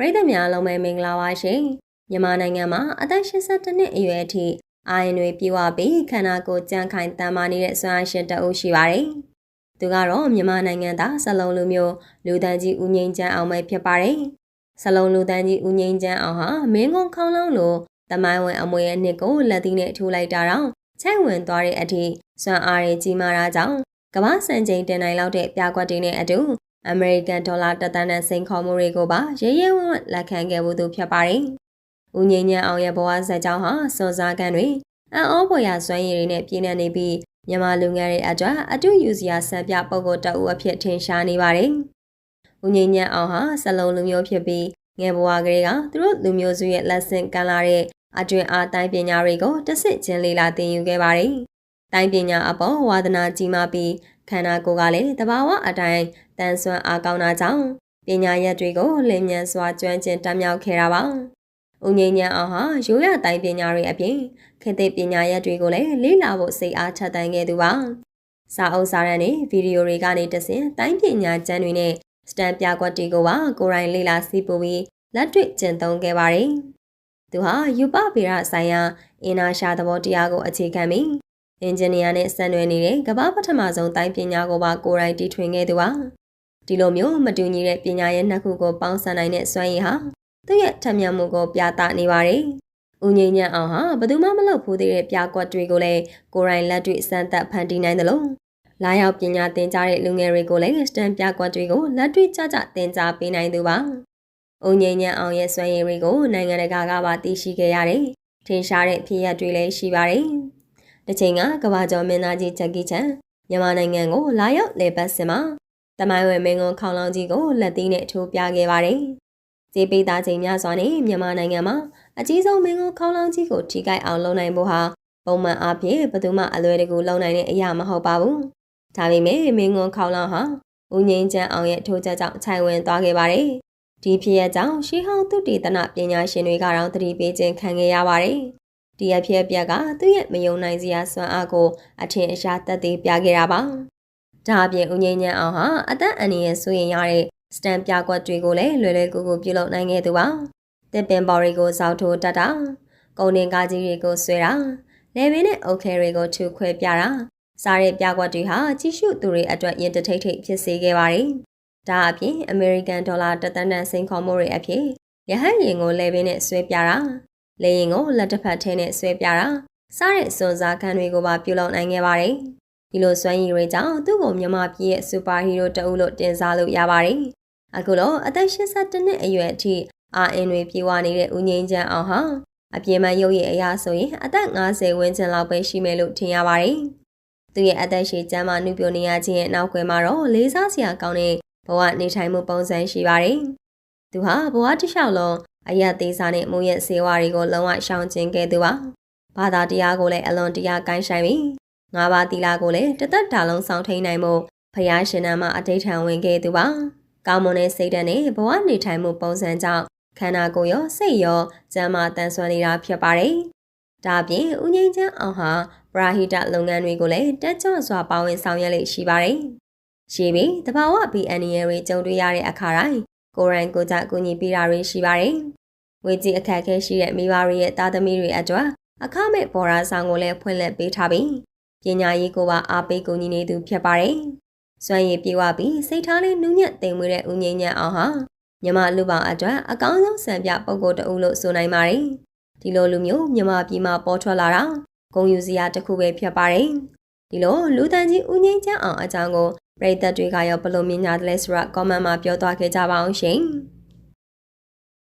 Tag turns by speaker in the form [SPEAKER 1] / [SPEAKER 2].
[SPEAKER 1] ပြည်သူများလုံးပဲမင်္ဂလာပါရှင်မြန်မာနိုင်ငံမှာအသက်82နှစ်အရွယ်အထိအာရုံတွေပြေဝပြီးခန္ဓာကိုယ်ကြံ့ခိုင်တန်မာနေတဲ့ဆွမ်းအားရှင်တအုပ်ရှိပါတယ်။သူကတော့မြန်မာနိုင်ငံသားစလုံးလူမျိုးလူတန်းကြီးဦးငိမ့်ချမ်းအောင်ပဲဖြစ်ပါတယ်။စလုံးလူတန်းကြီးဦးငိမ့်ချမ်းအောင်ဟာမင်းကုန်းခေါင်းလုံးလိုတမိုင်းဝင်အမွေရဲ့နှစ်ကိုလက်သီးနဲ့ထိုးလိုက်တာတော့ချိုက်ဝင်သွားတဲ့အထိဆွမ်းအားတွေကြီးမားတာကြောင့်ကမ္ဘာစံချိန်တင်နိုင်လောက်တဲ့ပြာကွက်တွေနဲ့အတူအမေရိကန်ဒေါ်လာ1 သန်းနဲ့စိန်ခေါ်မှုတွေကိုပါရဲရဲဝံ့ဝံ့လက်ခံခဲ့ဖို့သူဖြစ်ပါတယ်။ဦးငိမ့်ချမ်းအောင်ရဲ့ဘဝဇာတ်ကြောင်းဟာစွန်စားကန်တွေအံ့ဩဖွယ်ရာစွမ်းရည်တွေနဲ့ပြည့်နှက်နေပြီးမြန်မာလူငယ်တွေအတွက်အတူယူစရာဆံပြပုံကိုတအုပ်အဖြစ်ထင်ရှားနေပါတယ်။ဦးငိမ့်ချမ်းအောင်ဟာစလုံးလူမျိုးဖြစ်ပြီးငယ်ဘဝကလေးကသူတို့လူမျိုးစုရဲ့လက်ဆင့်ကမ်းလာတဲ့အတွင်အားတိုင်းပညာတွေကိုတဆင့်ချင်းလေ့လာသင်ယူခဲ့ပါတယ်။တိုင်းပညာအပေါ်ဝါသနာကြီးမားပြီးခန္ဓာကိုယ်ကလည်းတဘာဝအတိုင်းတန်ဆွမ်းအားကောင်းတာကြောင့်ပညာရပ်တွေကိုလင်းမြန်စွာကျွမ်းကျင်တတ်မြောက်ခဲ့တာပါ။ဦးငိမ့်ချမ်းအောင်ဟာရိုးရာတိုင်းပညာတွေအပြင်ခေတ်သစ်ပညာရပ်တွေကိုလည်းလေ့လာဖို့စိတ်အားထက်သန်ခဲ့သူပါ။စာအုပ်စာတမ်းတွေဗီဒီယိုတွေကနေတဆင့်တိုင်းပညာကျမ်းတွေနဲ့စတန်ပြကွက်တွေကိုပါကိုယ်တိုင်လေ့လာစီးပူပြီးလက်တွေ့ကျင့်သုံးခဲ့ပါတယ်။သူဟာယူပဗေဒဆိုင်ရာအင်နာရှာသဘောတရားကိုအခြေခံပြီးအင်ဂျင်နီယာနဲ့ဆက်နွယ်နေတဲ့ကမ္ဘာပထမဆုံးတိုင်းပညာကိုပါကိုယ်တိုင်တီထွင်ခဲ့သူပါဒီလိုမျိုးမတူညီတဲ့ပညာရဲ့နှစ်ခုကိုပေါင်းစပ်နိုင်တဲ့စွမ်းရည်ဟာသူ့ရဲ့ထက်မြက်မှုကိုပြသနေပါတယ်ဦးငိမ့်ချမ်းအောင်ဟာဘယ်သူမှမလုပ်ဘူးသေးတဲ့ပြကွက်တွေကိုလည်းကိုယ်တိုင်လက်တွေ့စမ်းသပ်ဖန်တီးနိုင်တယ်လို့လာရောက်ပညာသင်ကြားတဲ့လူငယ်တွေကိုလည်းစတန်ပြကွက်တွေကိုလက်တွေ့ကြကြသင်ကြားပေးနိုင်သူပါဦးငိမ့်ချမ်းအောင်ရဲ့စွမ်းရည်တွေကိုနိုင်ငံတကာကပါသိရှိခဲ့ရတယ်ထင်ရှားတဲ့ဖြစ်ရပ်တွေလည်းရှိပါတယ်တစ်ချိန်ကကမ္ဘာကျော်မင်းသားကြီးဂျက်ကီချန်မြန်မာနိုင်ငံကိုလာရောက်လေပတ်စင်မှာတမိုင်းဝင်မင်းကုန်းခေါင်းလောင်းကြီးကိုလက်သီးနဲ့ထိုးပြခဲ့ပါတယ်။ကြေးပိသားချိန်များစွာနဲ့မြန်မာနိုင်ငံမှာအကြီးဆုံးမင်းကုန်းခေါင်းလောင်းကြီးကိုထိခိုက်အောင်လုပ်နိုင်ဖို့ဟာပုံမှန်အားဖြင့်ဘယ်သူမှအလွယ်တကူလုပ်နိုင်တဲ့အရာမဟုတ်ပါဘူး။ဒါပေမဲ့မင်းကုန်းခေါင်းလောင်းဟာဦးငိမ့်ချမ်းအောင်ရဲ့ထိုးချက်ကြောင့်ခြိုင်ဝင်သွားခဲ့ပါတယ်။ဒီဖြစ်ရပ်ကြောင့်ရှေးဟောင်းသုတေသနပညာရှင်တွေကတော့သတိပေးခြင်းခံခဲ့ရပါတယ်။ဒီအဖြစ်အပျက်ကသူ့ရဲ့မယုံနိုင်စရာစွမ်းအားကိုအထင်အရှားသက်သေပြခဲ့တာပါ။ဒါအပြင်ဦးငိမ့်ချမ်းအောင်ဟာအသက်အန္တရာယ်ဆိုရင်ရတဲ့စတန်ပြကွက်တွေကိုလည်းလွယ်လွယ်ကူကူပြုလုပ်နိုင်ခဲ့သူပါ။တစ်ပင်ပေါ်တွေကိုစောက်ထိုးတတ်တာ၊ကုန်တင်ကားကြီးတွေကိုဆွဲတာ၊လေပင်နဲ့အုတ်ခဲတွေကိုထူခွဲပြတာစားတဲ့ပြကွက်တွေဟာကြီးစုသူတွေအတွက်ရင်တထိတ်ထိတ်ဖြစ်စေခဲ့ပါတယ်။ဒါအပြင်အမေရိကန်ဒေါ်လာ1 သန်းတန်စိန်ခေါ်မှုတွေအဖြစ်ရဟန်းရင်ကိုလေပင်နဲ့ဆွဲပြတာလေရင်ကိုလက်တစ်ဖက်ထဲနဲ့ဆွဲပြတာစားတဲ့စွန်စားခန်းတွေကိုပါပြုလုပ်နိုင်ခဲ့ပါတယ်။ဒီလိုစွမ်းရည်တွေကြောင့်သူ့ကိုမြန်မာပြည်ရဲ့စူပါဟီးရိုးတအုပ်လို့တင်စားလို့ရပါတယ်။အခုတော့အသက်82နှစ်အရွယ်အထိအာအင်တွေပြေဝနေတဲ့ဦးငိမ့်ချမ်းအောင်ဟာအပြင်းမရုပ်ရည်အရာဆိုရင်အသက်50ဝန်းကျင်လောက်ပဲရှိမယ်လို့ထင်ရပါတယ်။သူရဲ့အသက်ရှည်ကျန်းမာနှုတ်ပြနေရခြင်းရဲ့နောက်ွယ်မှာတော့လေးစားစရာကောင်းတဲ့ဘဝနေထိုင်မှုပုံစံရှိပါတယ်။သူဟာဘဝတစ်လျှောက်လုံးအယက်သေးစားနဲ့မူရဲ့စေဝါတွေကိုလုံးဝရှောင်ကျဉ်ခဲ့သူပါ။ဘာသာတရားကိုလည်းအလွန်တရာကိုင်းဆိုင်ပြီးငါးပါးသီလကိုလည်းတသက်တာလုံးဆောင်ထိန်နိုင်မှုဖယားရှင်နာမှာအဋ္ဌထံဝင်ခဲ့သူပါ။ကောင်းမွန်တဲ့စိတ်ဓာတ်နဲ့ဘဝနေထိုင်မှုပုံစံကြောင့်ခန္ဓာကိုယ်ရောစိတ်ရောကျန်းမာတန်ဆွမ်းနေတာဖြစ်ပါတယ်။ဒါအပြင်ဦးငိမ့်ချမ်းအောင်ဟာပရာဟိတလုပ်ငန်းတွေကိုလည်းတက်ကြွစွာပါဝင်ဆောင်ရွက်လေ့ရှိပါတယ်။ရှိပြီးတဘာဝဘီအန်နီယယ်တွေကြုံတွေ့ရတဲ့အခါတိုင်းကိုရိုင်းကိုကြကူညီပေးတာတွေရှိပါတယ်။ဝေကြီးအခက်အခဲရှိတဲ့မိဘတွေရဲ့သားသမီးတွေအတွက်အခမဲ့ဘော်ရာဆောင်ကိုလည်းဖွင့်လှစ်ပေးထားပြီးပညာရေးကိုပါအားပေးကူညီနေသူဖြစ်ပါတယ်။စွမ်းရည်ပြေဝပြီးစိတ်ထားလေးနူးညံ့သိမ်မွေ့တဲ့ဦးငိမ့်ချမ်းအောင်ဟာမြန်မာလူပေါင်းအတွက်အကောင်းဆုံးစံပြပုံကိုတအုပ်လို့ဆိုနိုင်ပါတယ်။ဒီလိုလူမျိုးမြန်မာပြည်မှာပေါ်ထွက်လာတာဂုဏ်ယူစရာတစ်ခုပဲဖြစ်ပါတယ်။ဒီလိုလူတန်းကြီးဦးငိမ့်ချမ်းအောင်အကြောင်းကိုပရိသတ်တွေကရောဘယ်လိုမြင်ကြသလဲဆိုတာ comment မှာပြောသွားခဲ့ကြပါအောင်ရှင်။